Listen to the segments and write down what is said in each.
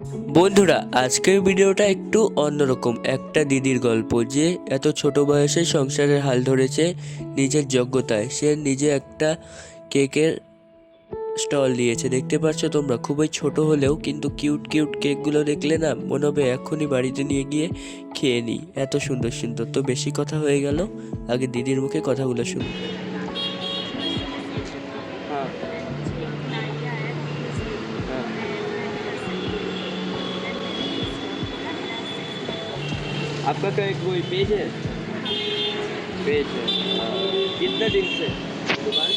বন্ধুরা, আজকের ভিডিওটা একটু অন্যরকম। একটা দিদির গল্প, যে এত ছোট বয়সে সংসারের হাল ধরেছে নিজের যোগ্যতায়। সে নিজে একটা কেকের স্টল দিয়েছে, দেখতে পাচ্ছ তোমরা। খুবই ছোট হলেও কিন্তু কিউট কিউট কেকগুলো দেখলে না মনে হবে এক্ষুনি বাড়িতে নিয়ে গিয়ে খেয়ে নিই, এত সুন্দর সুন্দর। তো বেশি কথা হয়ে গেল, আগে দিদির মুখে কথাগুলো শুনি। हाँ हाँ। आपका क्या कोई पेज है? पेज है। कितने दिन से दुकान?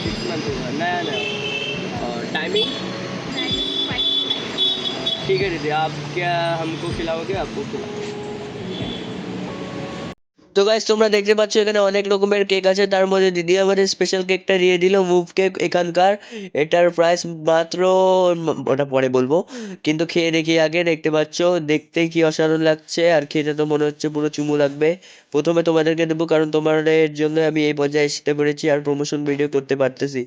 6 मंथ हुआ, नया नया। और टाइमिंग? ठीक है दीदी, आप क्या हमको खिलाओगे? आपको खिलाओ। তো গাইস, তোমরা দেখতে পাচ্ছ এখানে অনেক রকমের কেক আছে। তার মধ্যে দিদি আমাদের স্পেশাল কেকটা দিয়ে দিল, মুভ কেক এখানকার। এটার প্রাইস মাত্র ওটা পরে বলবো, কিন্তু খেয়ে দেখি আগে। দেখতে পাচ্ছ দেখতে কি অসাধারণ লাগছে, আর খেতে তো মনে হচ্ছে পুরো চুমু লাগবে। প্রথমে তোমাদেরকে দেবো, কারণ তোমাদের জন্য আমি এই পর্যায়ে এসে পড়েছি আর প্রমোশন ভিডিও করতে পারতেছি।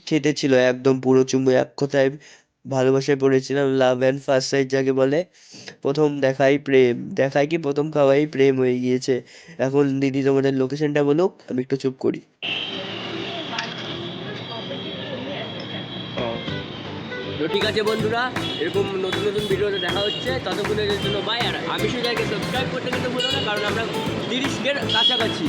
খেতে ছিল একদম পুরো চুমু, এক কথায় ভালোবাসায় পড়েছিলাম। লাভ অ্যান্ড ফার্স্ট সাইট যাকে বলে, প্রথম দেখাই প্রেম, দেখাই কি প্রথম খাওয়াই প্রেম হয়ে গিয়েছে। এখন দিদি তোমাদের লোকেশনটা বলুক, আমি একটু চুপ করি। তো ঠিক আছে বন্ধুরা, এরকম নতুন নতুন ভিডিওতে দেখা হচ্ছে। ততক্ষণের জন্য বাই। আর আমি শুধু সাবস্ক্রাইব করতে কিন্তু ভুলো না, কারণ আমরা 30-এর কাছাকাছি।